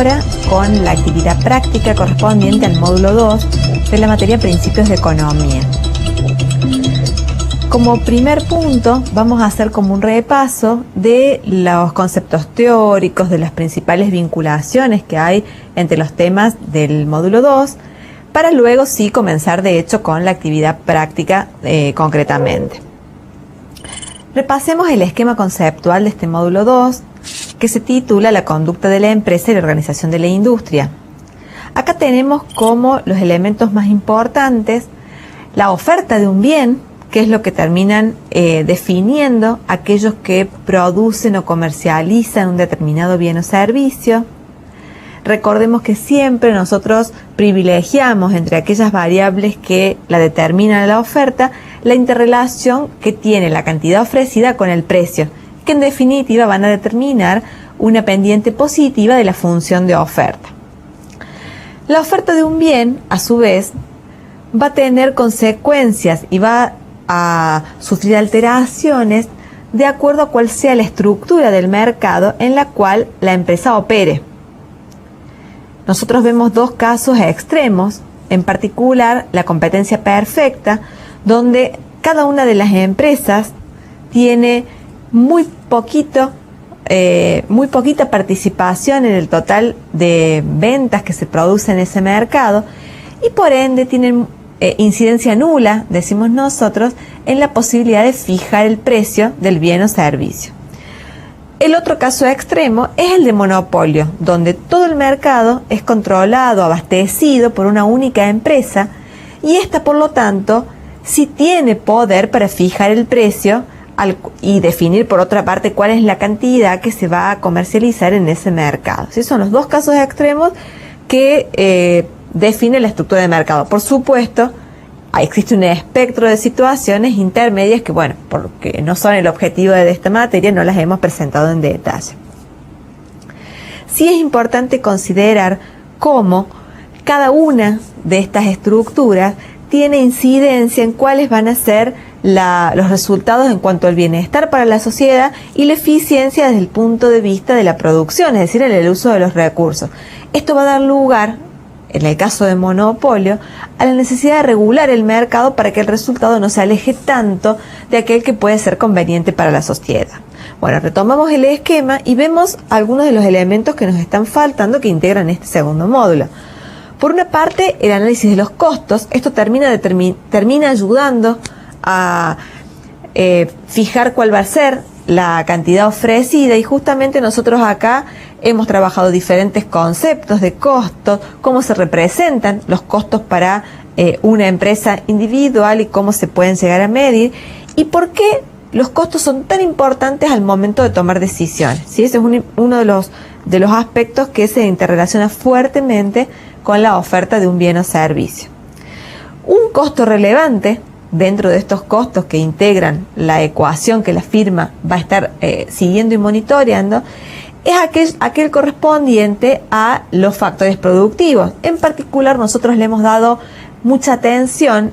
ahora con la actividad práctica correspondiente al módulo 2 de la materia Principios de Economía. Como primer punto vamos a hacer como un repaso de los conceptos teóricos, de las principales vinculaciones que hay entre los temas del módulo 2, para luego sí comenzar de hecho con la actividad práctica concretamente. Repasemos el esquema conceptual de este módulo 2, que se titula La conducta de la empresa y la organización de la industria. Acá tenemos como los elementos más importantes la oferta de un bien, que es lo que terminan definiendo aquellos que producen o comercializan un determinado bien o servicio. Recordemos que siempre nosotros privilegiamos entre aquellas variables que la determinan la oferta, la interrelación que tiene la cantidad ofrecida con el precio, que en definitiva van a determinar una pendiente positiva de la función de oferta. La oferta de un bien, a su vez, va a tener consecuencias y va a sufrir alteraciones de acuerdo a cuál sea la estructura del mercado en la cual la empresa opere. Nosotros vemos dos casos extremos, en particular la competencia perfecta, donde cada una de las empresas tiene muy poquita participación en el total de ventas que se producen en ese mercado y por ende tienen incidencia nula, decimos nosotros, en la posibilidad de fijar el precio del bien o servicio. El otro caso extremo es el de monopolio, donde todo el mercado es controlado, abastecido por una única empresa y esta, por lo tanto, sí tiene poder para fijar el precio y definir, por otra parte, cuál es la cantidad que se va a comercializar en ese mercado. ¿Sí? Son los dos casos extremos que definen la estructura de mercado. Por supuesto, existe un espectro de situaciones intermedias que, bueno, porque no son el objetivo de esta materia, no las hemos presentado en detalle. Sí es importante considerar cómo cada una de estas estructuras tiene incidencia en cuáles van a ser los resultados en cuanto al bienestar para la sociedad y la eficiencia desde el punto de vista de la producción, es decir, en el uso de los recursos. Esto va a dar lugar, en el caso de monopolio, a la necesidad de regular el mercado para que el resultado no se aleje tanto de aquel que puede ser conveniente para la sociedad. Bueno, retomamos el esquema y vemos algunos de los elementos que nos están faltando que integran este segundo módulo. Por una parte, el análisis de los costos. Esto termina ayudando a fijar cuál va a ser la cantidad ofrecida y justamente nosotros acá hemos trabajado diferentes conceptos de costos, cómo se representan los costos para una empresa individual y cómo se pueden llegar a medir y por qué los costos son tan importantes al momento de tomar decisiones. ¿Sí? Ese es uno de los aspectos que se interrelaciona fuertemente con la oferta de un bien o servicio. Un costo relevante dentro de estos costos que integran la ecuación que la firma va a estar siguiendo y monitoreando es aquel correspondiente a los factores productivos. En particular, nosotros le hemos dado mucha atención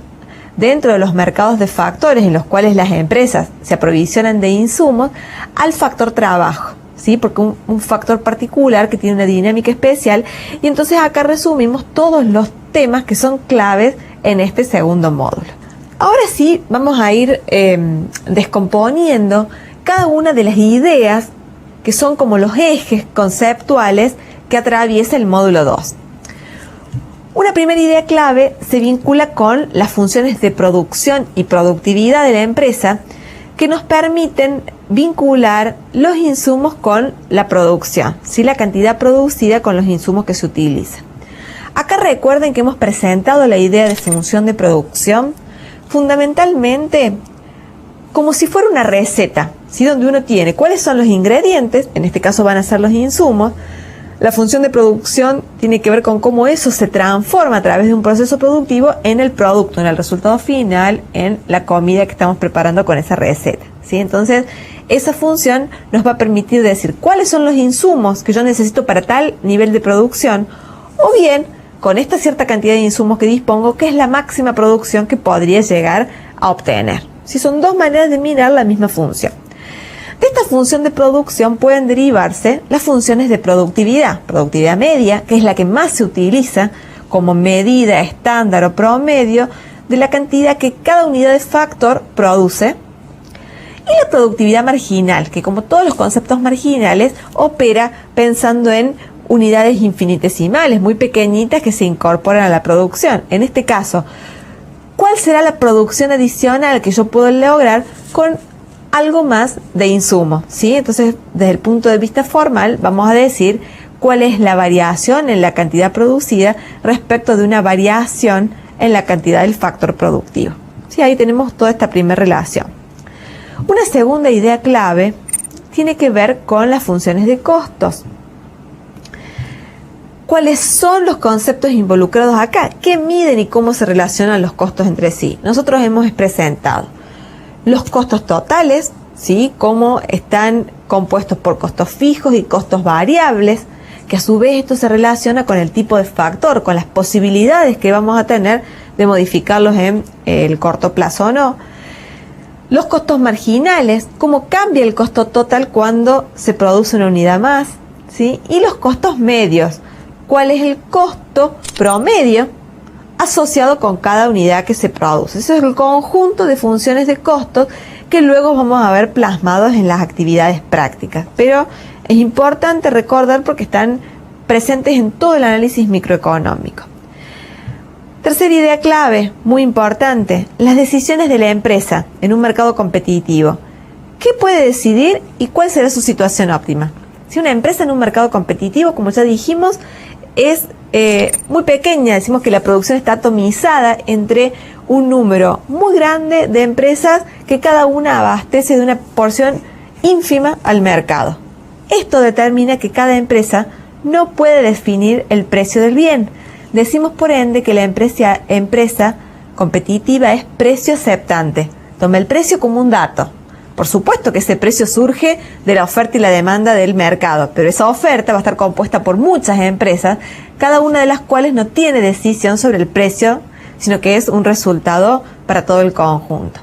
dentro de los mercados de factores en los cuales las empresas se aprovisionan de insumos al factor trabajo, ¿sí? Porque un factor particular que tiene una dinámica especial y entonces acá resumimos todos los temas que son claves en este segundo módulo. Ahora sí, vamos a ir descomponiendo cada una de las ideas que son como los ejes conceptuales que atraviesa el módulo 2. Una primera idea clave se vincula con las funciones de producción y productividad de la empresa que nos permiten vincular los insumos con la producción, ¿sí? La cantidad producida con los insumos que se utilizan. Acá recuerden que hemos presentado la idea de función de producción fundamentalmente como si fuera una receta, ¿sí? Donde uno tiene cuáles son los ingredientes, en este caso van a ser los insumos. La función de producción tiene que ver con cómo eso se transforma a través de un proceso productivo en el producto, en el resultado final, en la comida que estamos preparando con esa receta, ¿sí? Entonces, esa función nos va a permitir decir cuáles son los insumos que yo necesito para tal nivel de producción, o bien, con esta cierta cantidad de insumos que dispongo, qué es la máxima producción que podría llegar a obtener. ¿Sí? Son dos maneras de mirar la misma función. De esta función de producción pueden derivarse las funciones de productividad media, que es la que más se utiliza como medida estándar o promedio de la cantidad que cada unidad de factor produce, y la productividad marginal, que como todos los conceptos marginales opera pensando en unidades infinitesimales, muy pequeñitas que se incorporan a la producción. En este caso, ¿cuál será la producción adicional que yo puedo lograr con algo más de insumo? ¿Sí? Entonces, desde el punto de vista formal, vamos a decir cuál es la variación en la cantidad producida respecto de una variación en la cantidad del factor productivo. ¿Sí? Ahí tenemos toda esta primera relación. Una segunda idea clave tiene que ver con las funciones de costos. ¿Cuáles son los conceptos involucrados acá? ¿Qué miden y cómo se relacionan los costos entre sí? Nosotros hemos presentado los costos totales, ¿sí? Cómo están compuestos por costos fijos y costos variables, que a su vez esto se relaciona con el tipo de factor, con las posibilidades que vamos a tener de modificarlos en el corto plazo o no. Los costos marginales, cómo cambia el costo total cuando se produce una unidad más, ¿sí? Y los costos medios, cuál es el costo promedio asociado con cada unidad que se produce. Eso es el conjunto de funciones de costos que luego vamos a ver plasmados en las actividades prácticas. Pero es importante recordar porque están presentes en todo el análisis microeconómico. Tercera idea clave, muy importante, las decisiones de la empresa en un mercado competitivo. ¿Qué puede decidir y cuál será su situación óptima? Si una empresa en un mercado competitivo, como ya dijimos, es muy pequeña, decimos que la producción está atomizada entre un número muy grande de empresas que cada una abastece de una porción ínfima al mercado. Esto determina que cada empresa no puede definir el precio del bien. Decimos por ende que la empresa competitiva es precio aceptante. Toma el precio como un dato. Por supuesto que ese precio surge de la oferta y la demanda del mercado, pero esa oferta va a estar compuesta por muchas empresas, cada una de las cuales no tiene decisión sobre el precio, sino que es un resultado para todo el conjunto.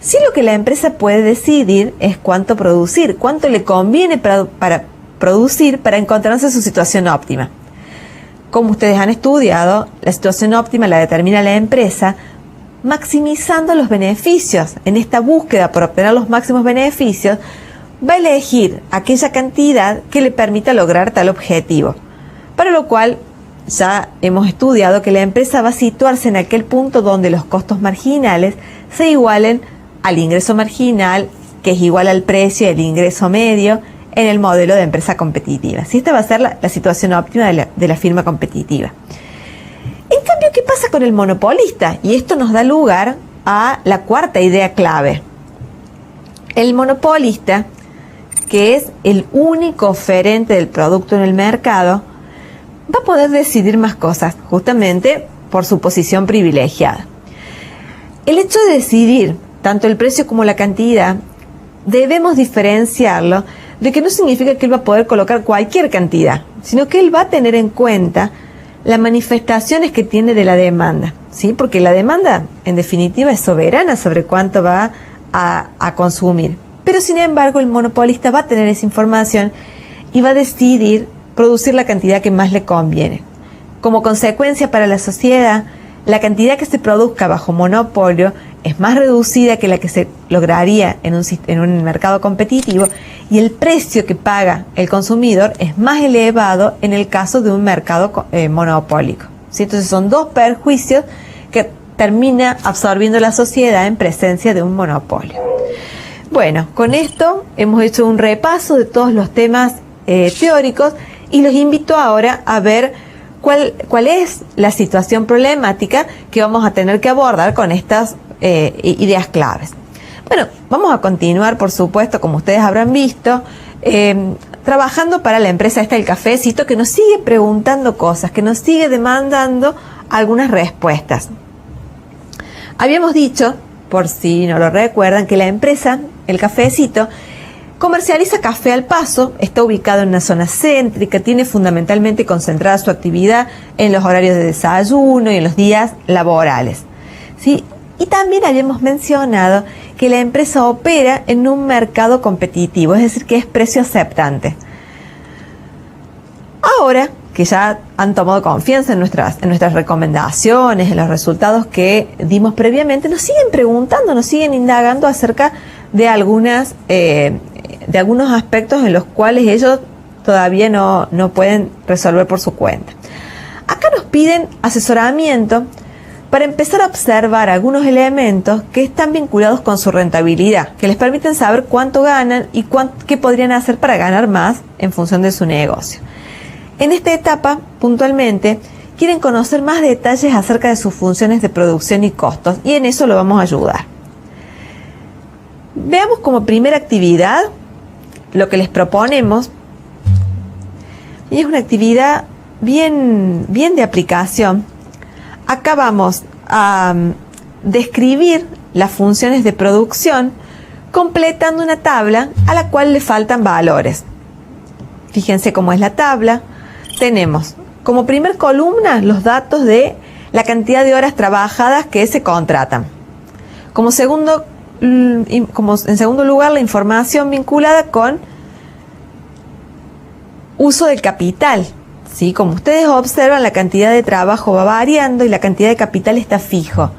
Sí, lo que la empresa puede decidir es cuánto producir, cuánto le conviene para producir para encontrarse en su situación óptima. Como ustedes han estudiado, la situación óptima la determina la empresa maximizando los beneficios. En esta búsqueda por obtener los máximos beneficios, va a elegir aquella cantidad que le permita lograr tal objetivo. Para lo cual, ya hemos estudiado que la empresa va a situarse en aquel punto donde los costos marginales se igualen al ingreso marginal, que es igual al precio del ingreso medio, en el modelo de empresa competitiva. Si esta va a ser la situación óptima de la firma competitiva. En cambio, ¿qué pasa con el monopolista? Y esto nos da lugar a la cuarta idea clave. El monopolista, que es el único oferente del producto en el mercado, va a poder decidir más cosas, justamente por su posición privilegiada. El hecho de decidir tanto el precio como la cantidad, debemos diferenciarlo de que no significa que él va a poder colocar cualquier cantidad, sino que él va a tener en cuenta las manifestaciones que tiene de la demanda, ¿sí? Porque la demanda, en definitiva, es soberana sobre cuánto va a consumir. Pero, sin embargo, el monopolista va a tener esa información y va a decidir producir la cantidad que más le conviene. Como consecuencia para la sociedad, la cantidad que se produzca bajo monopolio es más reducida que la que se lograría en un mercado competitivo, y el precio que paga el consumidor es más elevado en el caso de un mercado monopólico, ¿sí? Entonces son dos perjuicios que termina absorbiendo la sociedad en presencia de un monopolio. Bueno, con esto hemos hecho un repaso de todos los temas teóricos y los invito ahora a ver cuál es la situación problemática que vamos a tener que abordar con estas ideas claves. Bueno, vamos a continuar, por supuesto, como ustedes habrán visto, trabajando para la empresa esta del cafecito, que nos sigue preguntando cosas, que nos sigue demandando algunas respuestas. Habíamos dicho, por si no lo recuerdan, que la empresa, el cafecito, comercializa café al paso, está ubicado en una zona céntrica, tiene fundamentalmente concentrada su actividad en los horarios de desayuno y en los días laborales, ¿sí? Y también habíamos mencionado que la empresa opera en un mercado competitivo, es decir, que es precio aceptante. Ahora que ya han tomado confianza en nuestras recomendaciones, en los resultados que dimos previamente, nos siguen preguntando, nos siguen indagando acerca de algunos aspectos en los cuales ellos todavía no pueden resolver por su cuenta. Acá nos piden asesoramiento para empezar a observar algunos elementos que están vinculados con su rentabilidad, que les permiten saber cuánto ganan y qué podrían hacer para ganar más en función de su negocio. En esta etapa, puntualmente, quieren conocer más detalles acerca de sus funciones de producción y costos, y en eso lo vamos a ayudar. Veamos como primera actividad lo que les proponemos, y es una actividad bien de aplicación. Acá vamos a describir las funciones de producción completando una tabla a la cual le faltan valores. Fíjense cómo es la tabla. Tenemos como primer columna los datos de la cantidad de horas trabajadas que se contratan. En segundo lugar, la información vinculada con uso del capital. ¿Sí? Como ustedes observan, la cantidad de trabajo va variando y la cantidad de capital está fijo.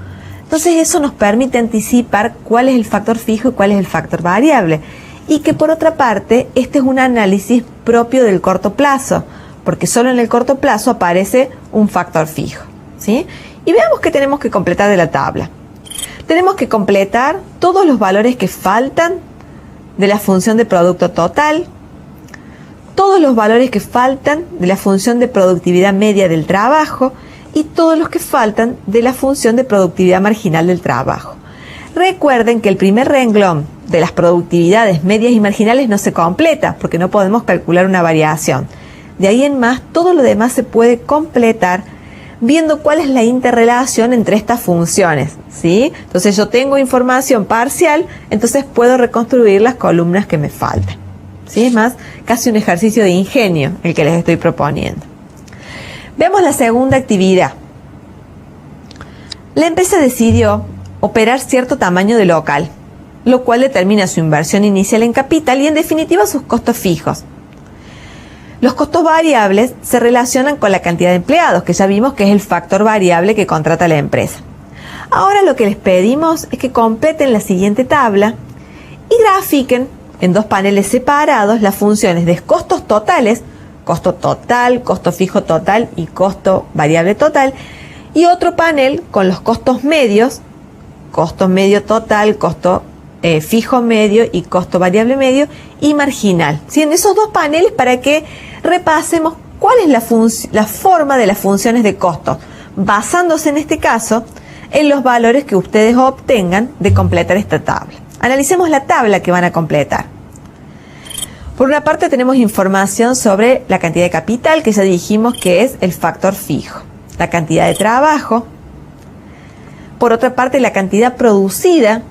Entonces eso nos permite anticipar cuál es el factor fijo y cuál es el factor variable. Y que por otra parte, este es un análisis propio del corto plazo, porque solo en el corto plazo aparece un factor fijo. ¿Sí? Y veamos qué tenemos que completar de la tabla. Tenemos que completar todos los valores que faltan de la función de producto total, todos los valores que faltan de la función de productividad media del trabajo y todos los que faltan de la función de productividad marginal del trabajo. Recuerden que el primer renglón de las productividades medias y marginales no se completa porque no podemos calcular una variación. De ahí en más, todo lo demás se puede completar viendo cuál es la interrelación entre estas funciones, ¿sí? Entonces yo tengo información parcial, entonces puedo reconstruir las columnas que me faltan. ¿Sí? Es más, casi un ejercicio de ingenio el que les estoy proponiendo. Veamos la segunda actividad. La empresa decidió operar cierto tamaño de local, lo cual determina su inversión inicial en capital y en definitiva sus costos fijos. Los costos variables se relacionan con la cantidad de empleados, que ya vimos que es el factor variable que contrata la empresa. Ahora lo que les pedimos es que completen la siguiente tabla y grafiquen en dos paneles separados las funciones de costos totales, costo total, costo fijo total y costo variable total, y otro panel con los costos medios, costo medio total, costo fijo medio y costo variable medio y marginal. ¿Sí? En esos dos paneles para que repasemos cuál es la forma de las funciones de costo, basándose en este caso en los valores que ustedes obtengan de completar esta tabla. Analicemos la tabla que van a completar. Por una parte tenemos información sobre la cantidad de capital, que ya dijimos que es el factor fijo, la cantidad de trabajo. Por otra parte, la cantidad producida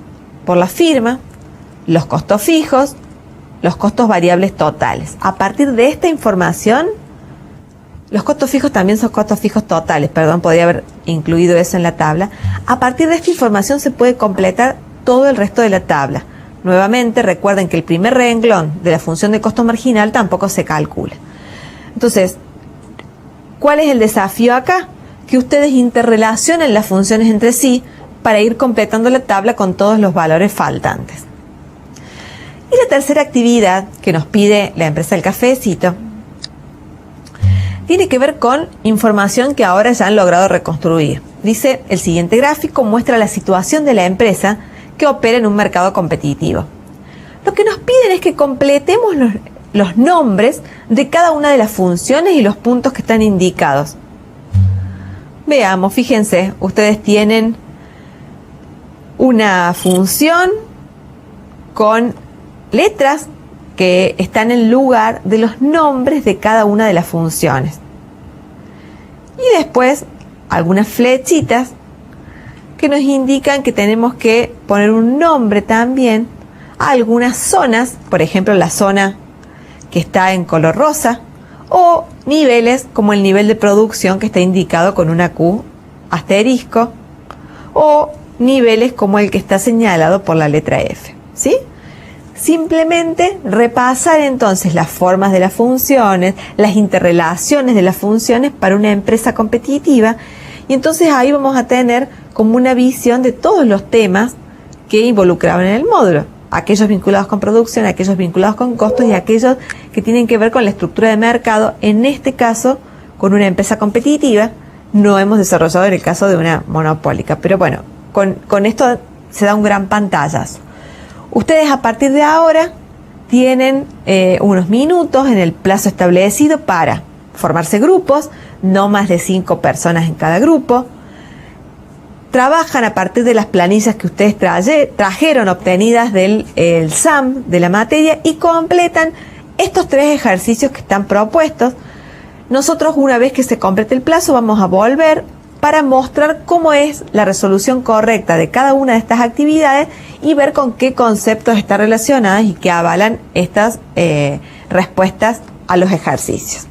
por la firma, los costos fijos, los costos variables totales. A partir de esta información, los costos fijos también son costos fijos totales, perdón, podría haber incluido eso en la tabla. A partir de esta información se puede completar todo el resto de la tabla. Nuevamente, recuerden que el primer renglón de la función de costo marginal tampoco se calcula. Entonces, ¿cuál es el desafío acá? Que ustedes interrelacionen las funciones entre sí para ir completando la tabla con todos los valores faltantes. Y la tercera actividad que nos pide la empresa del cafecito tiene que ver con información que ahora ya han logrado reconstruir. Dice, el siguiente gráfico muestra la situación de la empresa que opera en un mercado competitivo. Lo que nos piden es que completemos los nombres de cada una de las funciones y los puntos que están indicados. Veamos, fíjense, ustedes tienen una función con letras que están en lugar de los nombres de cada una de las funciones. Y después algunas flechitas que nos indican que tenemos que poner un nombre también a algunas zonas, por ejemplo la zona que está en color rosa, o niveles como el nivel de producción que está indicado con una Q asterisco, o niveles como el que está señalado por la letra F, ¿sí? Simplemente repasar entonces las formas de las funciones, las interrelaciones de las funciones para una empresa competitiva, y entonces ahí vamos a tener como una visión de todos los temas que involucraban en el módulo, aquellos vinculados con producción, aquellos vinculados con costos y aquellos que tienen que ver con la estructura de mercado, en este caso con una empresa competitiva. No hemos desarrollado en el caso de una monopólica, pero bueno, con esto se da un gran pantallazo. Ustedes a partir de ahora tienen unos minutos en el plazo establecido para formarse grupos, no más de 5 personas en cada grupo. Trabajan a partir de las planillas que ustedes trajeron obtenidas del el SAM de la materia y completan estos 3 ejercicios que están propuestos. Nosotros, una vez que se complete el plazo, vamos a volver para mostrar cómo es la resolución correcta de cada una de estas actividades y ver con qué conceptos están relacionadas y que avalan estas respuestas a los ejercicios.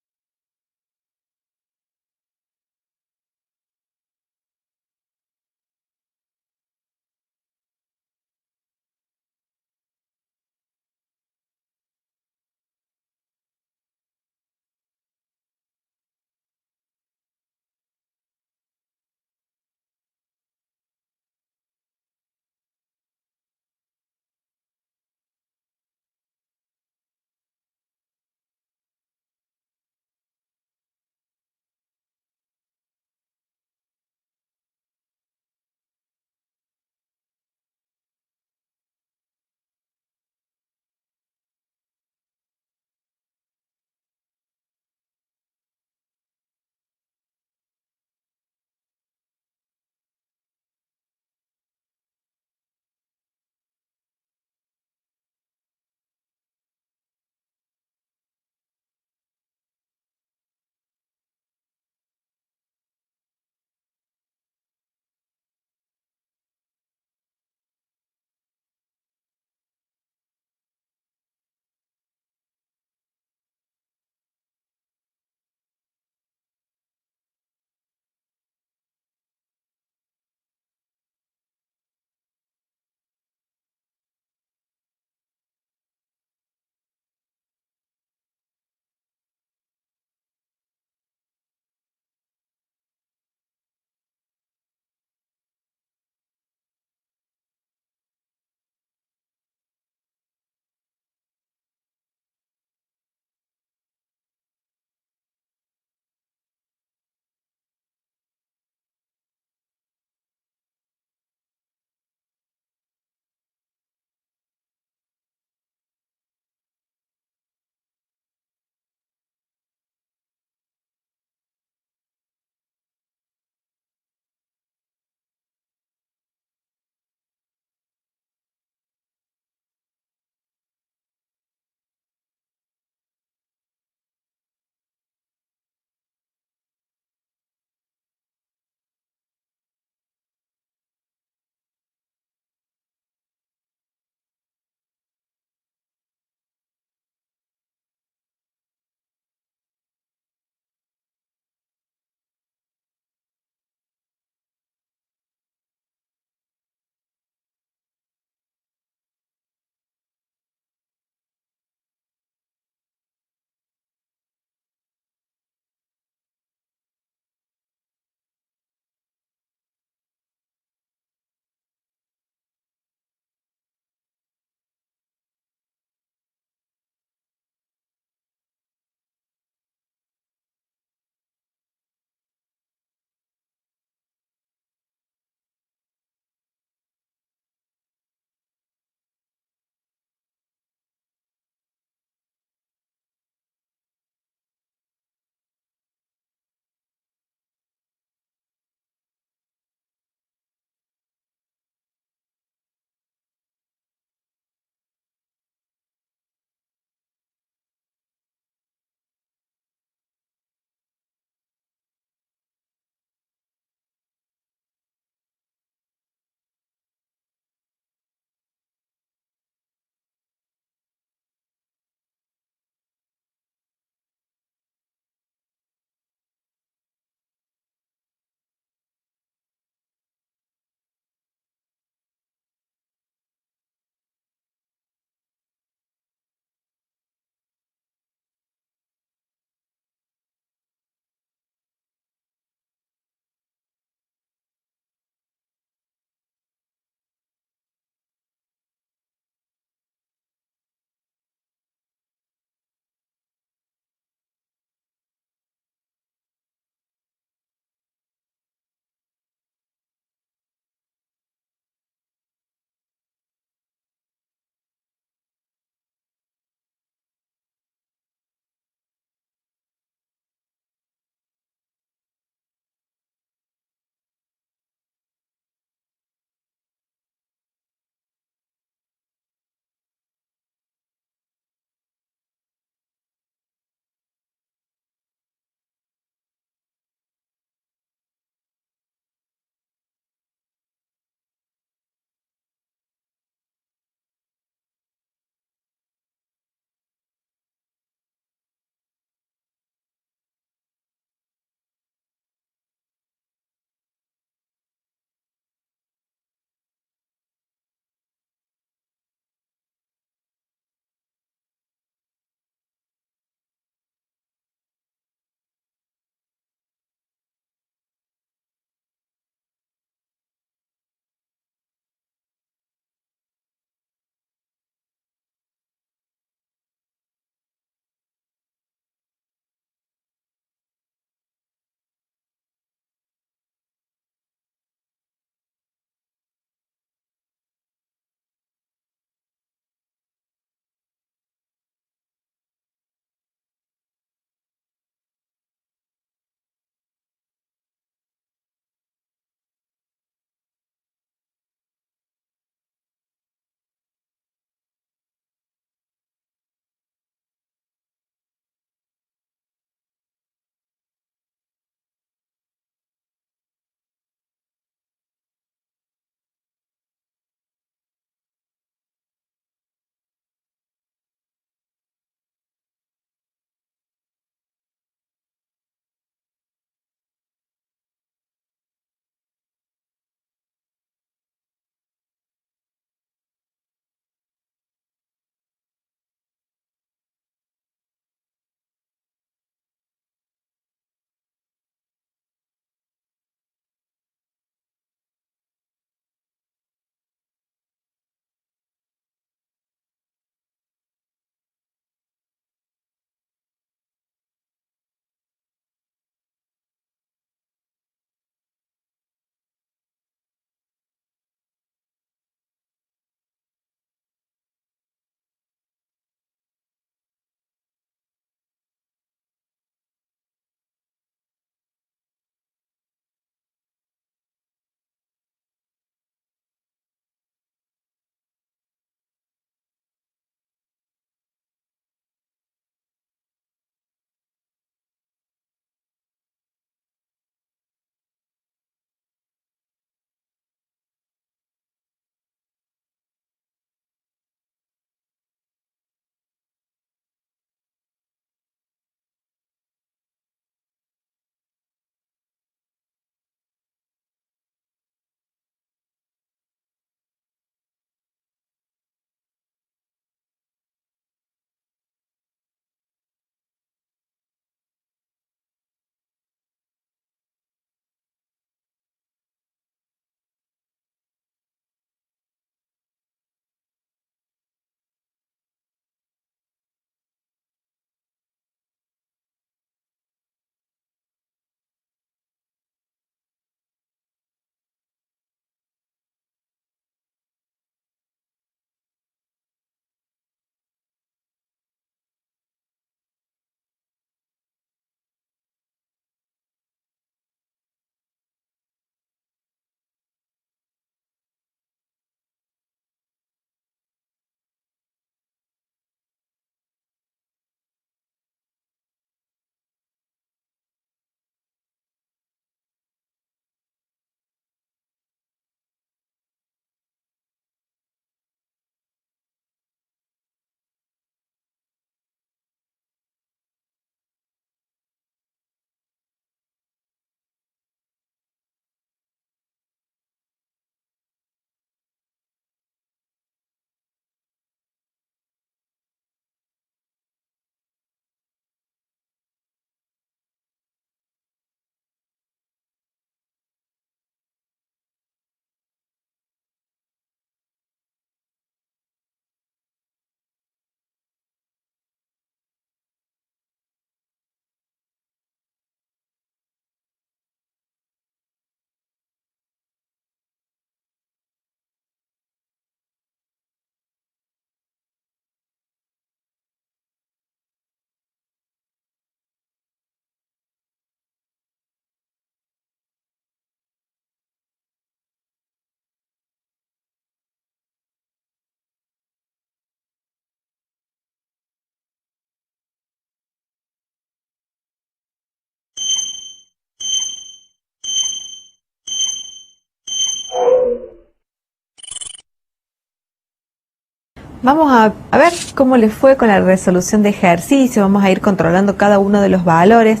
vamos a ver cómo les fue con la resolución de ejercicio. Vamos a ir controlando cada uno de los valores.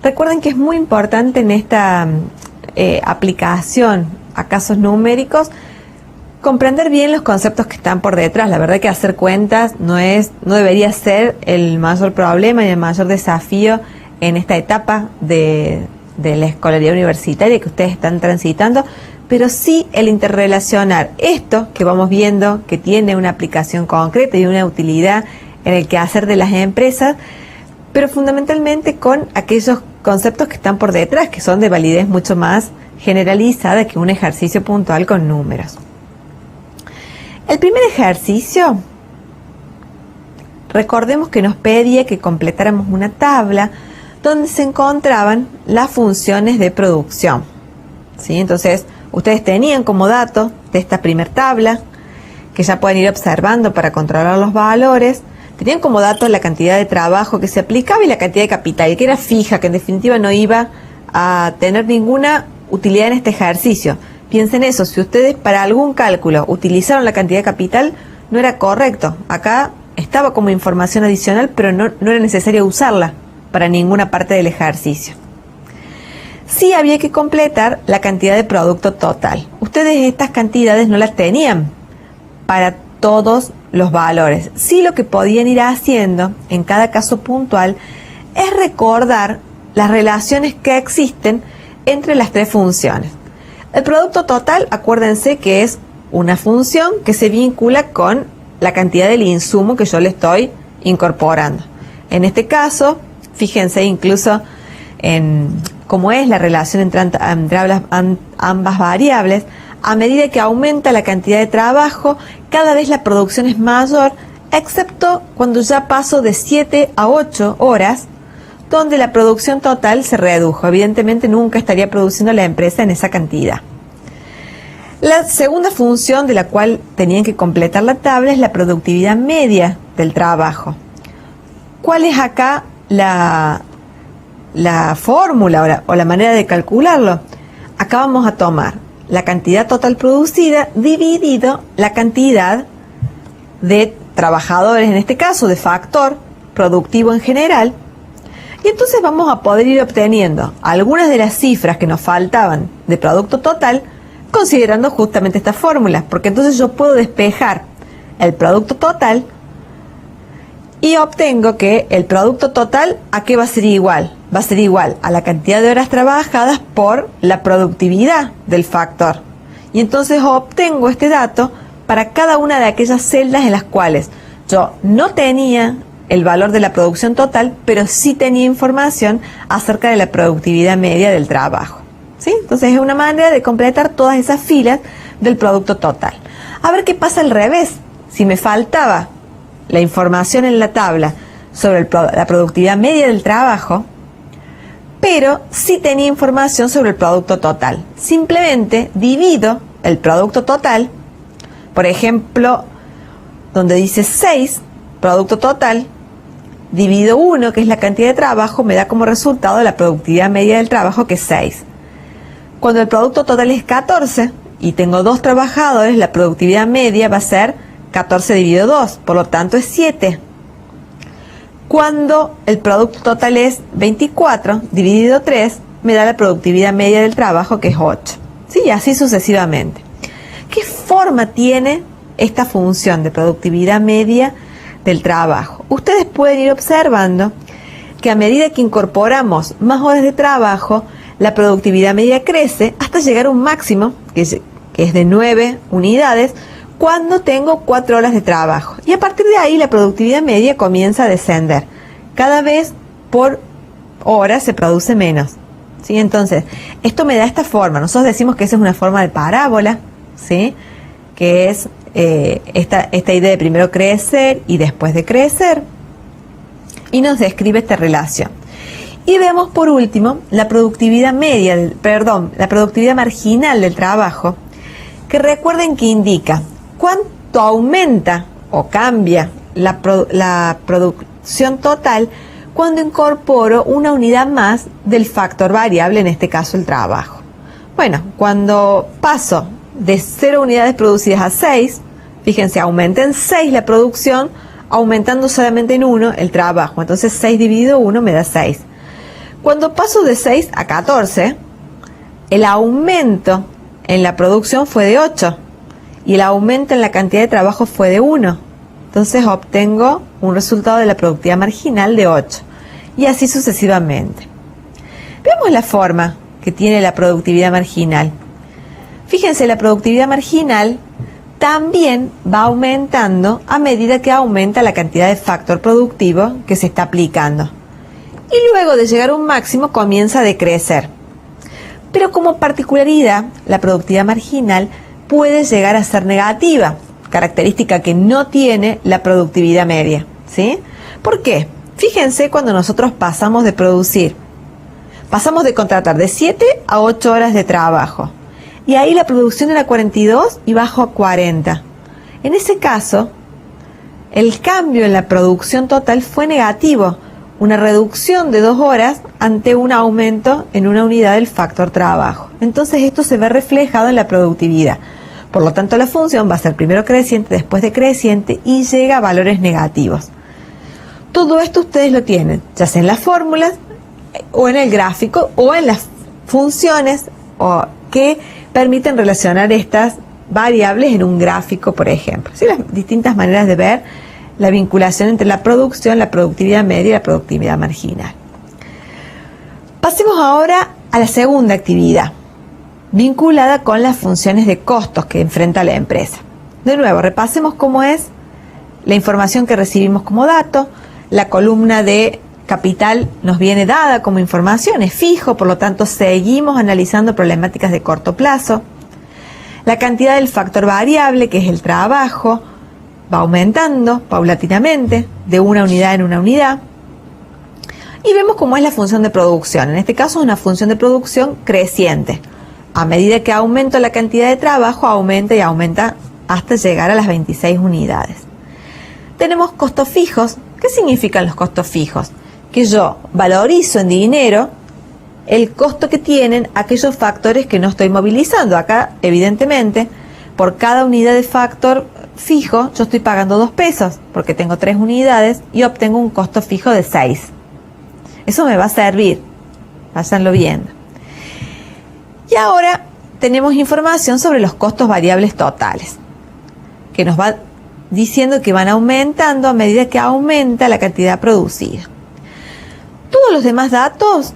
Recuerden que es muy importante en esta aplicación a casos numéricos comprender bien los conceptos que están por detrás. La verdad que hacer cuentas no debería ser el mayor problema y el mayor desafío en esta etapa de la escolaridad universitaria que ustedes están transitando, pero sí el interrelacionar esto que vamos viendo, que tiene una aplicación concreta y una utilidad en el quehacer de las empresas, pero fundamentalmente con aquellos conceptos que están por detrás, que son de validez mucho más generalizada que un ejercicio puntual con números. El primer ejercicio, recordemos que nos pedía que completáramos una tabla donde se encontraban las funciones de producción, ¿sí? Entonces, ustedes tenían como dato de esta primer tabla, que ya pueden ir observando para controlar los valores, tenían como dato la cantidad de trabajo que se aplicaba y la cantidad de capital, que era fija, que en definitiva no iba a tener ninguna utilidad en este ejercicio. Piensen eso, si ustedes para algún cálculo utilizaron la cantidad de capital, no era correcto. Acá estaba como información adicional, pero no era necesario usarla para ninguna parte del ejercicio. Sí había que completar la cantidad de producto total. Ustedes estas cantidades no las tenían para todos los valores. Sí, lo que podían ir haciendo en cada caso puntual es recordar las relaciones que existen entre las tres funciones. El producto total, acuérdense que es una función que se vincula con la cantidad del insumo que yo le estoy incorporando. En este caso, fíjense incluso en cómo es la relación entre ambas variables. A medida que aumenta la cantidad de trabajo, cada vez la producción es mayor, excepto cuando ya paso de 7 a 8 horas, donde la producción total se redujo. Evidentemente nunca estaría produciendo la empresa en esa cantidad. La segunda función de la cual tenían que completar la tabla es la productividad media del trabajo. ¿Cuál es acá la fórmula o la manera de calcularlo? Acá vamos a tomar la cantidad total producida dividido la cantidad de trabajadores, en este caso de factor productivo en general, y entonces vamos a poder ir obteniendo algunas de las cifras que nos faltaban de producto total considerando justamente estas fórmulas, porque entonces yo puedo despejar el producto total y obtengo que el producto total, ¿a qué va a ser igual? Va a ser igual a la cantidad de horas trabajadas por la productividad del factor. Y entonces obtengo este dato para cada una de aquellas celdas en las cuales yo no tenía el valor de la producción total, pero sí tenía información acerca de la productividad media del trabajo, ¿sí? Entonces es una manera de completar todas esas filas del producto total. A ver qué pasa al revés. Si me faltaba la información en la tabla sobre la productividad media del trabajo, pero sí tenía información sobre el producto total. Simplemente divido el producto total, por ejemplo, donde dice 6, producto total, divido 1, que es la cantidad de trabajo, me da como resultado la productividad media del trabajo, que es 6. Cuando el producto total es 14 y tengo 2 trabajadores, la productividad media va a ser 14 dividido 2, por lo tanto es 7. Cuando el producto total es 24 dividido 3, me da la productividad media del trabajo, que es 8. ¿Sí? Y así sucesivamente. ¿Qué forma tiene esta función de productividad media del trabajo? Ustedes pueden ir observando que a medida que incorporamos más horas de trabajo, la productividad media crece hasta llegar a un máximo, que es de 9 unidades, cuando tengo 4 horas de trabajo. Y a partir de ahí la productividad media comienza a descender. Cada vez por hora se produce menos, ¿sí? Entonces, esto me da esta forma. Nosotros decimos que esa es una forma de parábola, ¿sí? Que es esta idea de primero crecer y después de crecer. Y nos describe esta relación. Y vemos por último la productividad la productividad marginal del trabajo, que recuerden que indica cuánto aumenta o cambia la producción total cuando incorporo una unidad más del factor variable, en este caso el trabajo. Bueno, cuando paso de 0 unidades producidas a 6, Fíjense, aumenta en 6 la producción, aumentando solamente en 1 el trabajo. Entonces 6 dividido 1 me da 6. Cuando paso de 6 a 14, el aumento en la producción fue de 8 y el aumento en la cantidad de trabajo fue de 1. Entonces obtengo un resultado de la productividad marginal de 8 y así sucesivamente. Veamos la forma que tiene la productividad marginal. Fíjense, la productividad marginal también va aumentando a medida que aumenta la cantidad de factor productivo que se está aplicando. Y luego de llegar a un máximo comienza a decrecer. Pero como particularidad, la productividad marginal puede llegar a ser negativa, característica que no tiene la productividad media, ¿sí? ¿Por qué? Fíjense cuando nosotros pasamos de contratar de 7 a 8 horas de trabajo. Y ahí la producción era 42 y bajo a 40. En ese caso, el cambio en la producción total fue negativo, una reducción de 2 horas ante un aumento en una unidad del factor trabajo. Entonces esto se ve reflejado en la productividad. Por lo tanto, la función va a ser primero creciente, después decreciente y llega a valores negativos. Todo esto ustedes lo tienen, ya sea en las fórmulas, o en el gráfico, o en las funciones que permiten relacionar estas variables en un gráfico, por ejemplo. ¿Sí? Las distintas maneras de ver la vinculación entre la producción, la productividad media y la productividad marginal. Pasemos ahora a la segunda actividad, vinculada con las funciones de costos que enfrenta la empresa. De nuevo, repasemos cómo es la información que recibimos como dato. La columna de capital nos viene dada como información, es fijo, por lo tanto seguimos analizando problemáticas de corto plazo. La cantidad del factor variable, que es el trabajo, va aumentando paulatinamente de una unidad en una unidad. Y vemos cómo es la función de producción. En este caso es una función de producción creciente. A medida que aumento la cantidad de trabajo, aumenta y aumenta hasta llegar a las 26 unidades. Tenemos costos fijos. ¿Qué significan los costos fijos? Que yo valorizo en dinero el costo que tienen aquellos factores que no estoy movilizando. Acá, evidentemente, por cada unidad de factor fijo, yo estoy pagando 2 pesos, porque tengo 3 unidades y obtengo un costo fijo de 6. Eso me va a servir, váyanlo viendo. Y ahora tenemos información sobre los costos variables totales, que nos va diciendo que van aumentando a medida que aumenta la cantidad producida. Todos los demás datos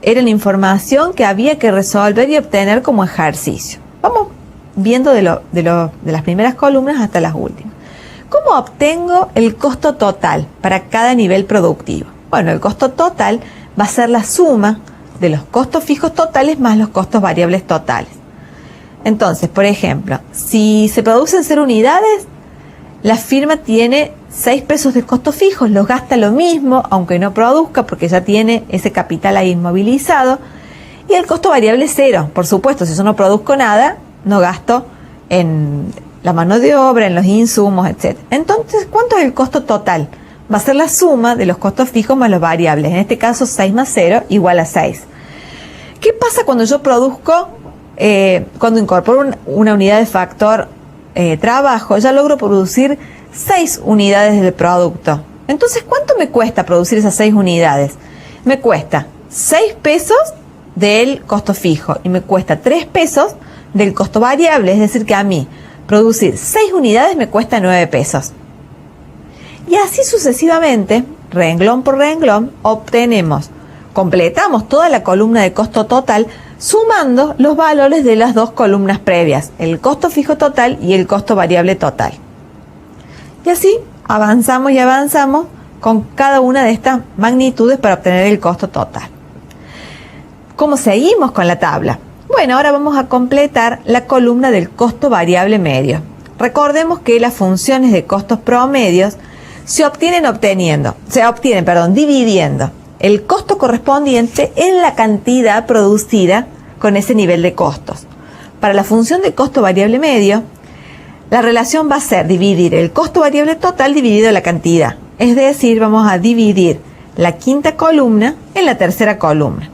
eran información que había que resolver y obtener como ejercicio. Vamos viendo de las primeras columnas hasta las últimas. ¿Cómo obtengo el costo total para cada nivel productivo? Bueno, el costo total va a ser la suma de los costos fijos totales más los costos variables totales. Entonces, por ejemplo, si se producen 0 unidades, la firma tiene 6 pesos de costos fijos, los gasta lo mismo, aunque no produzca, porque ya tiene ese capital ahí inmovilizado. Y el costo variable es 0, por supuesto, si yo no produzco nada, no gasto en la mano de obra, en los insumos, etc. Entonces, ¿cuánto es el costo total? Va a ser la suma de los costos fijos más los variables. En este caso, 6 más 0 igual a 6. ¿Qué pasa cuando yo produzco, cuando incorporo una unidad de factor trabajo? Ya logro producir 6 unidades del producto. Entonces, ¿cuánto me cuesta producir esas 6 unidades? Me cuesta 6 pesos del costo fijo y me cuesta 3 pesos del costo variable. Es decir, que a mí producir 6 unidades me cuesta 9 pesos. Y así sucesivamente, renglón por renglón, completamos toda la columna de costo total sumando los valores de las 2 columnas previas, el costo fijo total y el costo variable total. Y así avanzamos y avanzamos con cada una de estas magnitudes para obtener el costo total. ¿Cómo seguimos con la tabla? Bueno, ahora vamos a completar la columna del costo variable medio. Recordemos que las funciones de costos promedios se obtienen dividiendo el costo correspondiente en la cantidad producida con ese nivel de costos. Para la función de costo variable medio, la relación va a ser dividir el costo variable total dividido la cantidad. Es decir, vamos a dividir la quinta columna en la tercera columna.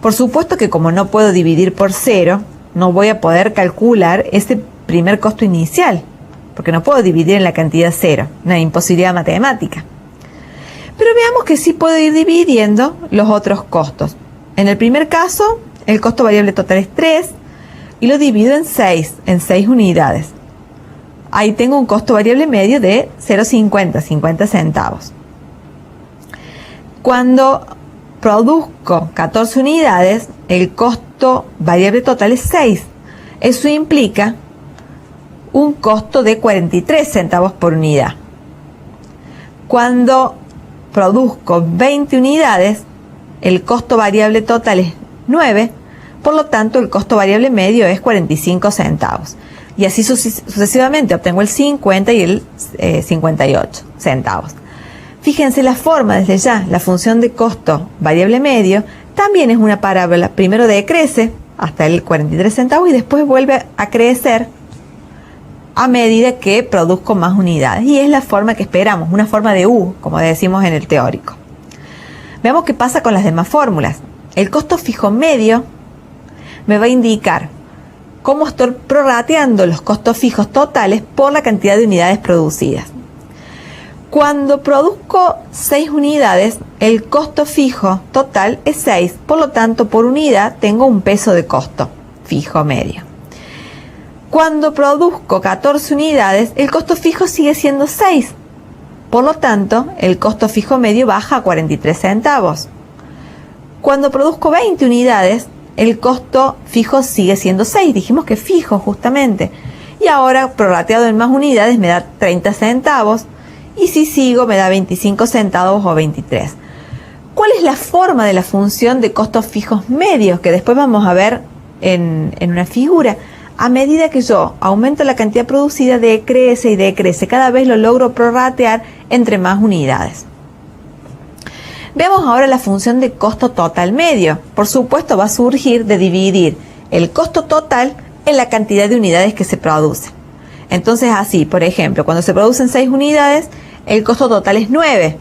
Por supuesto que como no puedo dividir por 0, no voy a poder calcular ese primer costo inicial, porque no puedo dividir en la cantidad 0, una imposibilidad matemática. Pero veamos que sí puedo ir dividiendo los otros costos. En el primer caso, el costo variable total es 3 y lo divido en 6 unidades. Ahí tengo un costo variable medio de 0,50, 50 centavos. Cuando produzco 14 unidades, el costo variable total es 6. Eso implica un costo de 43 centavos por unidad. Cuando produzco 20 unidades, el costo variable total es 9, por lo tanto el costo variable medio es 45 centavos. Y así sucesivamente obtengo el 50 y el 58 centavos. Fíjense la forma desde ya, la función de costo variable medio también es una parábola. Primero decrece hasta el 43 centavos y después vuelve a crecer a medida que produzco más unidades. Y es la forma que esperamos, una forma de U, como decimos en el teórico. Veamos qué pasa con las demás fórmulas. El costo fijo medio me va a indicar cómo estoy prorrateando los costos fijos totales por la cantidad de unidades producidas. Cuando produzco 6 unidades, el costo fijo total es 6, por lo tanto, por unidad tengo un peso de costo fijo medio. Cuando produzco 14 unidades, el costo fijo sigue siendo 6, por lo tanto, el costo fijo medio baja a 43 centavos. Cuando produzco 20 unidades, el costo fijo sigue siendo 6, dijimos que fijo justamente, y ahora prorrateado en más unidades me da 30 centavos, y si sigo me da 25 centavos o 23. ¿Cuál es la forma de la función de costos fijos medios? Que después vamos a ver en una figura. A medida que yo aumento la cantidad producida, decrece y decrece. Cada vez lo logro prorratear entre más unidades. Veamos ahora la función de costo total medio. Por supuesto va a surgir de dividir el costo total en la cantidad de unidades que se producen. Entonces así, por ejemplo, cuando se producen 6 unidades, el costo total es 9.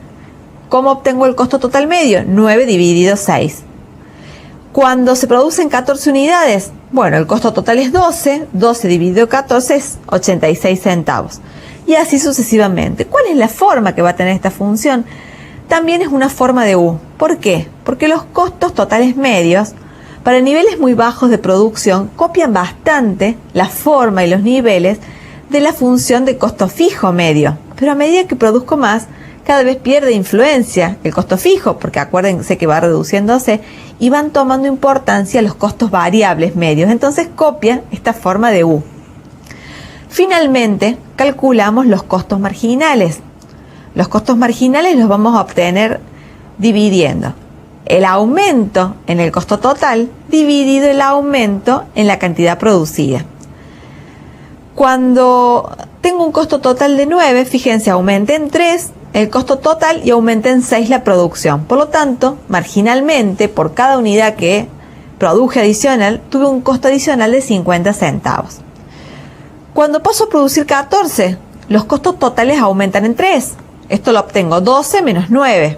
¿Cómo obtengo el costo total medio? 9 dividido 6. Cuando se producen 14 unidades, bueno, el costo total es 12. 12 dividido 14 es 86 centavos. Y así sucesivamente. ¿Cuál es la forma que va a tener esta función? También es una forma de U. ¿Por qué? Porque los costos totales medios, para niveles muy bajos de producción, copian bastante la forma y los niveles de la función de costo fijo medio. Pero a medida que produzco más, cada vez pierde influencia el costo fijo, porque acuérdense que va reduciéndose y van tomando importancia los costos variables medios. Entonces copian esta forma de U. Finalmente, calculamos los costos marginales. Los costos marginales los vamos a obtener dividiendo el aumento en el costo total dividido el aumento en la cantidad producida. Cuando tengo un costo total de 9, fíjense, aumenté en 3 el costo total y aumenté en 6 la producción. Por lo tanto, marginalmente, por cada unidad que produje adicional, tuve un costo adicional de 50 centavos. Cuando paso a producir 14, los costos totales aumentan en 3. Esto lo obtengo 12 menos 9.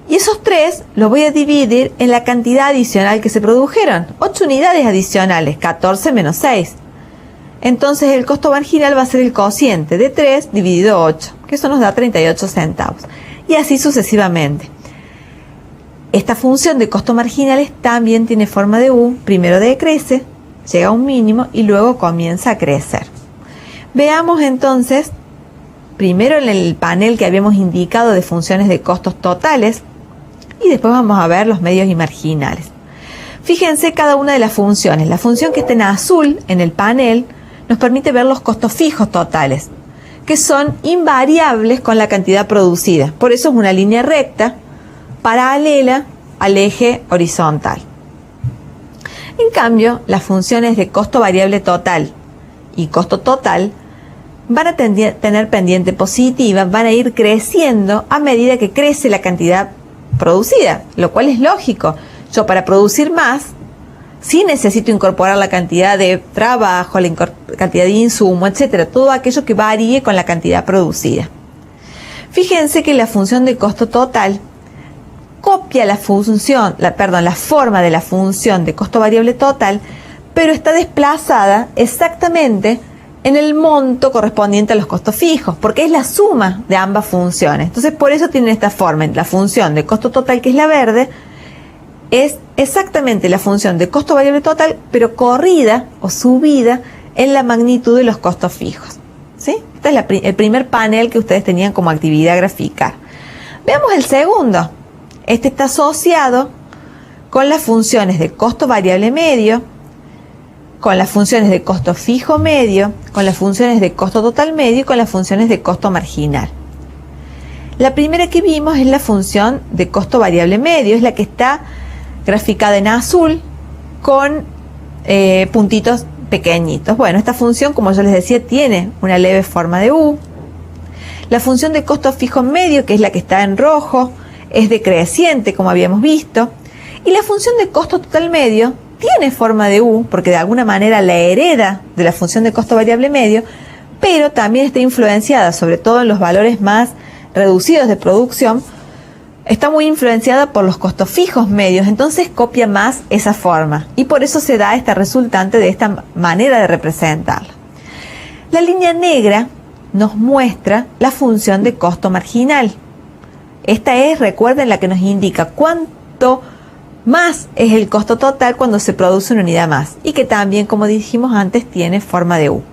Y esos 3 los voy a dividir en la cantidad adicional que se produjeron. 8 unidades adicionales, 14 menos 6. Entonces el costo marginal va a ser el cociente de 3 dividido 8, que eso nos da 38 centavos. Y así sucesivamente. Esta función de costos marginales también tiene forma de U. Primero decrece, llega a un mínimo y luego comienza a crecer. Veamos entonces, primero en el panel que habíamos indicado de funciones de costos totales y después vamos a ver los medios y marginales. Fíjense cada una de las funciones. La función que está en azul en el panel nos permite ver los costos fijos totales, que son invariables con la cantidad producida. Por eso es una línea recta paralela al eje horizontal. En cambio, las funciones de costo variable total y costo total van a tener pendiente positiva, van a ir creciendo a medida que crece la cantidad producida, lo cual es lógico. Yo para producir más, sí necesito incorporar la cantidad de trabajo, la cantidad de insumo, etcétera, todo aquello que varíe con la cantidad producida. Fíjense que la función de costo total copia la forma de la función de costo variable total, pero está desplazada exactamente en el monto correspondiente a los costos fijos, porque es la suma de ambas funciones. Entonces, por eso tienen esta forma. La función de costo total, que es la verde, es exactamente la función de costo variable total, pero corrida o subida en la magnitud de los costos fijos. ¿Sí? Este es el primer panel que ustedes tenían como actividad a graficar. Veamos el segundo. Este está asociado con las funciones de costo variable medio, con las funciones de costo fijo medio, con las funciones de costo total medio y con las funciones de costo marginal. La primera que vimos es la función de costo variable medio, es la que está graficada en azul con puntitos pequeñitos. Bueno, esta función, como yo les decía, tiene una leve forma de U. La función de costo fijo medio, que es la que está en rojo, es decreciente, como habíamos visto. Y la función de costo total medio tiene forma de U, porque de alguna manera la hereda de la función de costo variable medio, pero también está influenciada, sobre todo en los valores más reducidos de producción, está muy influenciada por los costos fijos medios, entonces copia más esa forma y por eso se da esta resultante de esta manera de representarla. La línea negra nos muestra la función de costo marginal. Esta es, recuerden, la que nos indica cuánto más es el costo total cuando se produce una unidad más y que también, como dijimos antes, tiene forma de U.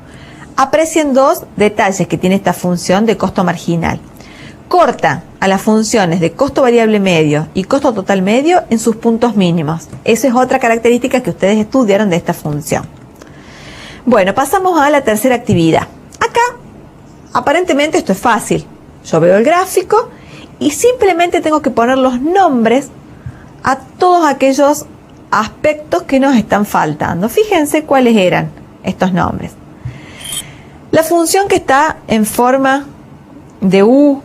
Aprecien dos detalles que tiene esta función de costo marginal. Corta a las funciones de costo variable medio y costo total medio en sus puntos mínimos. Esa es otra característica que ustedes estudiaron de esta función. Bueno, pasamos a la tercera actividad. Acá, aparentemente esto es fácil. Yo veo el gráfico y simplemente tengo que poner los nombres a todos aquellos aspectos que nos están faltando. Fíjense cuáles eran estos nombres. La función que está en forma de U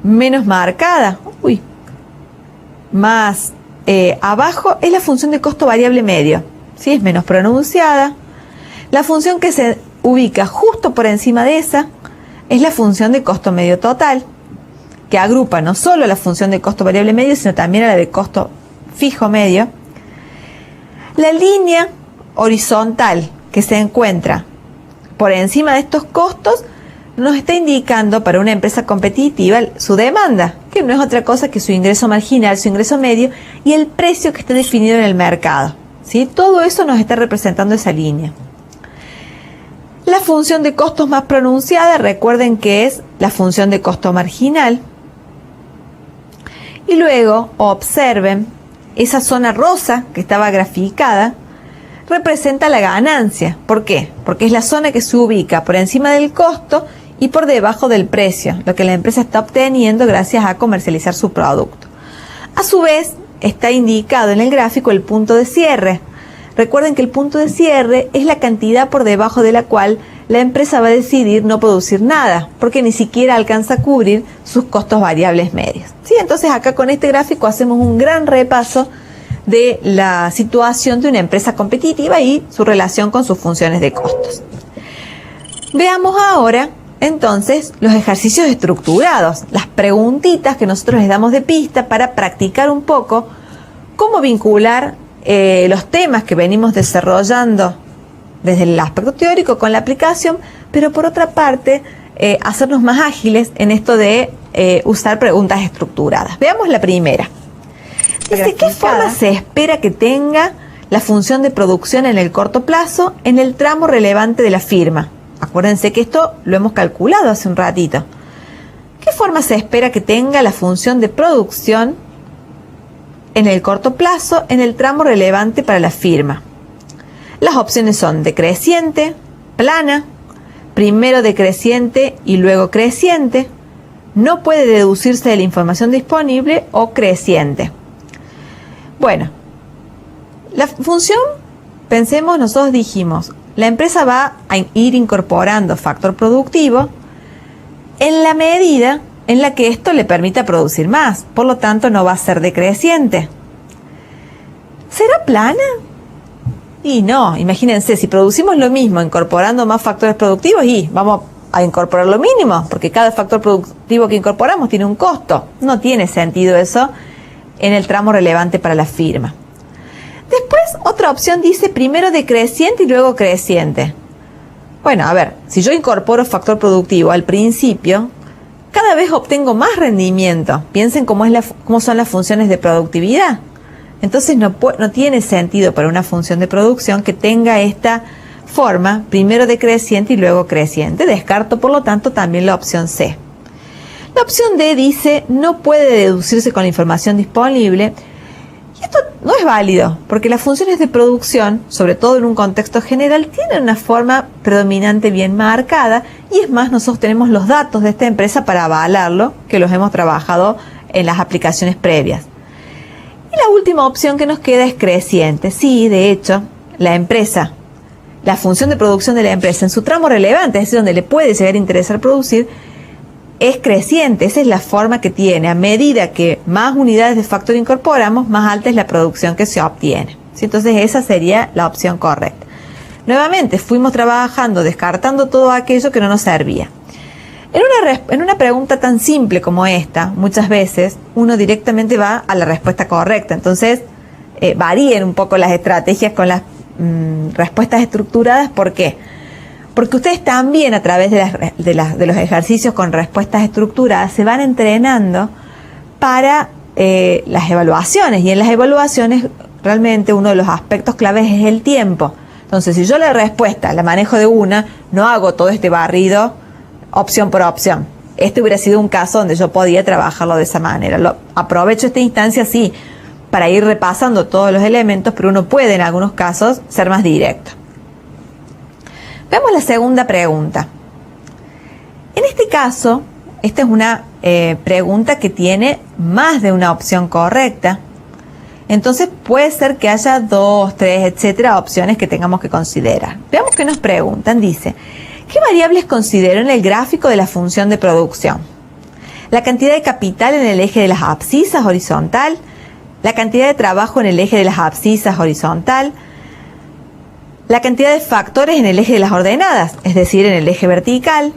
menos marcada, más abajo, es la función de costo variable medio, ¿sí? Es menos pronunciada. La función que se ubica justo por encima de esa es la función de costo medio total, que agrupa no solo la función de costo variable medio, sino también a la de costo fijo medio. La línea horizontal que se encuentra por encima de estos costos nos está indicando para una empresa competitiva su demanda, que no es otra cosa que su ingreso marginal, su ingreso medio y el precio que está definido en el mercado, ¿sí? Todo eso nos está representando esa línea. La función de costos más pronunciada, recuerden que es la función de costo marginal. Y luego observen esa zona rosa que estaba graficada, representa la ganancia. ¿Por qué? Porque es la zona que se ubica por encima del costo y por debajo del precio, lo que la empresa está obteniendo gracias a comercializar su producto. A su vez, está indicado en el gráfico el punto de cierre. Recuerden que el punto de cierre es la cantidad por debajo de la cual la empresa va a decidir no producir nada, porque ni siquiera alcanza a cubrir sus costos variables medios. ¿Sí? Entonces acá con este gráfico hacemos un gran repaso de la situación de una empresa competitiva y su relación con sus funciones de costos. Veamos ahora entonces los ejercicios estructurados, las preguntitas que nosotros les damos de pista para practicar un poco cómo vincular los temas que venimos desarrollando desde el aspecto teórico con la aplicación, pero por otra parte hacernos más ágiles en esto de usar preguntas estructuradas. Veamos la primera. ¿De qué forma se espera que tenga la función de producción en el corto plazo en el tramo relevante de la firma? Acuérdense que esto lo hemos calculado hace un ratito. ¿Qué forma se espera que tenga la función de producción en el corto plazo en el tramo relevante para la firma? Las opciones son decreciente, plana, primero decreciente y luego creciente, no puede deducirse de la información disponible o creciente. Bueno, la función, pensemos, nosotros dijimos, la empresa va a ir incorporando factor productivo en la medida en la que esto le permita producir más, por lo tanto no va a ser decreciente. ¿Será plana? Y no, imagínense, si producimos lo mismo incorporando más factores productivos, y vamos a incorporar lo mínimo, porque cada factor productivo que incorporamos tiene un costo. No tiene sentido eso en el tramo relevante para la firma. Después, otra opción dice primero decreciente y luego creciente. Bueno, a ver, si yo incorporo factor productivo al principio, cada vez obtengo más rendimiento. Piensen cómo son las funciones de productividad. Entonces no tiene sentido para una función de producción que tenga esta forma, primero decreciente y luego creciente. Descarto, por lo tanto, también la opción C. La opción D dice, no puede deducirse con la información disponible. Y esto no es válido, porque las funciones de producción, sobre todo en un contexto general, tienen una forma predominante bien marcada, y es más, nosotros tenemos los datos de esta empresa para avalarlo, que los hemos trabajado en las aplicaciones previas. Y la última opción que nos queda es creciente. Sí, de hecho, la función de producción de la empresa en su tramo relevante, es decir, donde le puede llegar a interesar producir, es creciente. Esa es la forma que tiene. A medida que más unidades de factor incorporamos, más alta es la producción que se obtiene. ¿Sí? Entonces esa sería la opción correcta. Nuevamente, fuimos trabajando, descartando todo aquello que no nos servía. En una pregunta tan simple como esta, muchas veces uno directamente va a la respuesta correcta. Entonces, varíen un poco las estrategias con las respuestas estructuradas. ¿Por qué? Porque ustedes también, a través de los ejercicios con respuestas estructuradas, se van entrenando para las evaluaciones. Y en las evaluaciones, realmente uno de los aspectos claves es el tiempo. Entonces, si yo la respuesta la manejo de una, no hago todo este barrido opción por opción. Este hubiera sido un caso donde yo podía trabajarlo de esa manera. Aprovecho esta instancia, sí, para ir repasando todos los elementos, pero uno puede en algunos casos ser más directo. Veamos la segunda pregunta. En este caso, esta es una pregunta que tiene más de una opción correcta. Entonces puede ser que haya 2, 3, etcétera, opciones que tengamos que considerar. Veamos qué nos preguntan. Dice, ¿qué variables considero en el gráfico de la función de producción? La cantidad de capital en el eje de las abscisas horizontal, la cantidad de trabajo en el eje de las abscisas horizontal, la cantidad de factores en el eje de las ordenadas, es decir, en el eje vertical,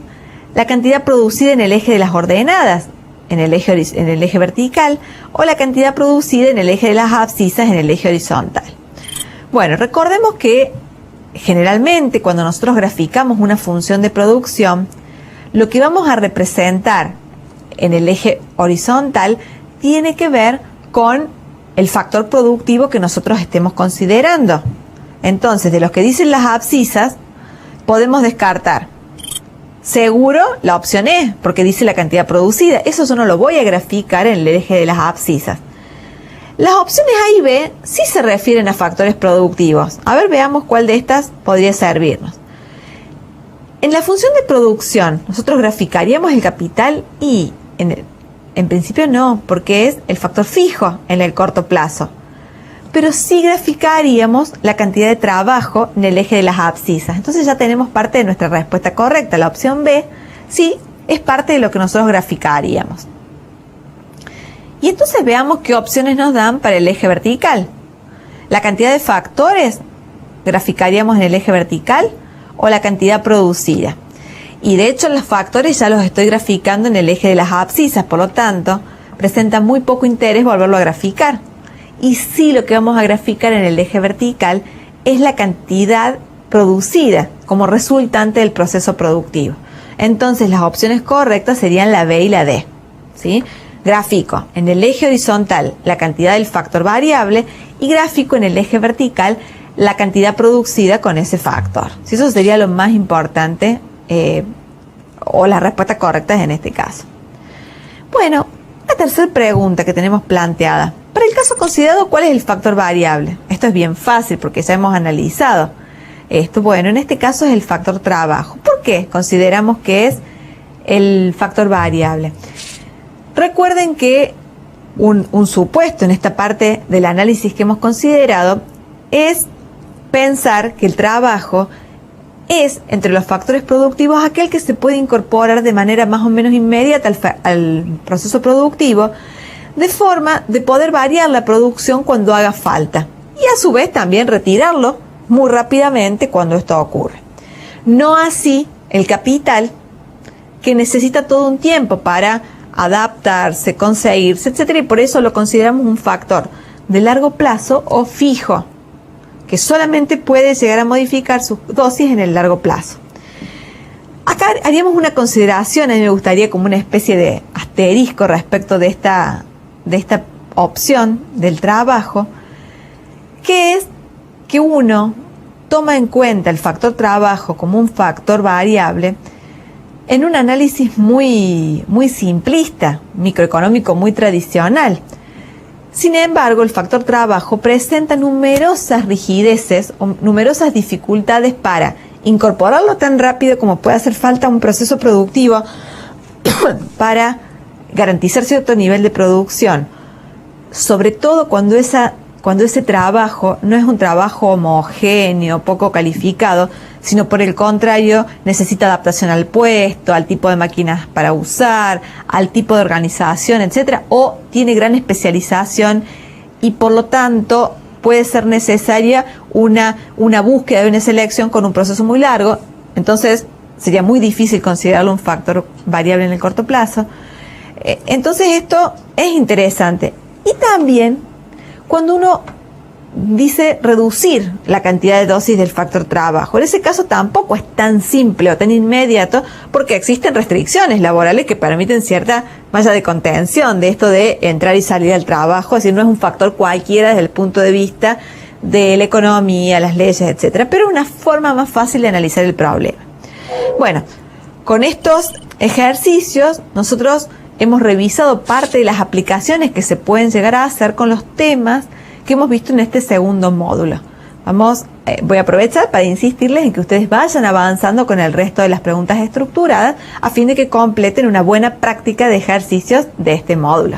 la cantidad producida en el eje de las ordenadas, en el eje vertical, o la cantidad producida en el eje de las abscisas en el eje horizontal. Bueno, recordemos que generalmente cuando nosotros graficamos una función de producción, lo que vamos a representar en el eje horizontal tiene que ver con el factor productivo que nosotros estemos considerando. Entonces, de los que dicen las abscisas, podemos descartar seguro la opción E, porque dice la cantidad producida. Eso yo no lo voy a graficar en el eje de las abscisas. Las opciones A y B sí se refieren a factores productivos. A ver, veamos cuál de estas podría servirnos. En la función de producción, nosotros graficaríamos el capital y en principio no, porque es el factor fijo en el corto plazo. Pero sí graficaríamos la cantidad de trabajo en el eje de las abscisas. Entonces ya tenemos parte de nuestra respuesta correcta. La opción B sí es parte de lo que nosotros graficaríamos. Y entonces veamos qué opciones nos dan para el eje vertical. La cantidad de factores graficaríamos en el eje vertical o la cantidad producida. Y de hecho los factores ya los estoy graficando en el eje de las abscisas, por lo tanto presenta muy poco interés volverlo a graficar. Y sí, lo que vamos a graficar en el eje vertical es la cantidad producida como resultante del proceso productivo. Entonces las opciones correctas serían la B y la D, ¿sí? Grafico en el eje horizontal la cantidad del factor variable y gráfico en el eje vertical la cantidad producida con ese factor. ¿Sí? Eso sería lo más importante o las respuestas correctas en este caso. Bueno, la tercera pregunta que tenemos planteada. Para el caso considerado, ¿cuál es el factor variable? Esto es bien fácil porque ya hemos analizado esto. Bueno, en este caso es el factor trabajo. ¿Por qué consideramos que es el factor variable? Recuerden que un supuesto en esta parte del análisis que hemos considerado es pensar que el trabajo es, entre los factores productivos, aquel que se puede incorporar de manera más o menos inmediata al proceso productivo, de forma de poder variar la producción cuando haga falta y a su vez también retirarlo muy rápidamente cuando esto ocurre. No así el capital, que necesita todo un tiempo para adaptarse, conseguirse, etcétera, y por eso lo consideramos un factor de largo plazo o fijo, que solamente puede llegar a modificar su dosis en el largo plazo. Acá haríamos una consideración, a mí me gustaría como una especie de asterisco respecto de esta opción del trabajo, que es que uno toma en cuenta el factor trabajo como un factor variable en un análisis muy simplista, microeconómico muy tradicional. Sin embargo, el factor trabajo presenta numerosas rigideces o numerosas dificultades para incorporarlo tan rápido como puede hacer falta a un proceso productivo para garantizar cierto nivel de producción, sobre todo cuando ese trabajo no es un trabajo homogéneo, poco calificado, sino por el contrario necesita adaptación al puesto, al tipo de máquinas para usar, al tipo de organización, etcétera, o tiene gran especialización y por lo tanto puede ser necesaria una búsqueda de una selección con un proceso muy largo. Entonces sería muy difícil considerarlo un factor variable en el corto plazo. Entonces esto es interesante. Y también cuando uno dice reducir la cantidad de dosis del factor trabajo, en ese caso tampoco es tan simple o tan inmediato porque existen restricciones laborales que permiten cierta malla de contención de esto de entrar y salir al trabajo, es decir, no es un factor cualquiera desde el punto de vista de la economía, las leyes, etcétera, pero es una forma más fácil de analizar el problema. Bueno, con estos ejercicios nosotros hemos revisado parte de las aplicaciones que se pueden llegar a hacer con los temas que hemos visto en este segundo módulo. Voy a aprovechar para insistirles en que ustedes vayan avanzando con el resto de las preguntas estructuradas a fin de que completen una buena práctica de ejercicios de este módulo.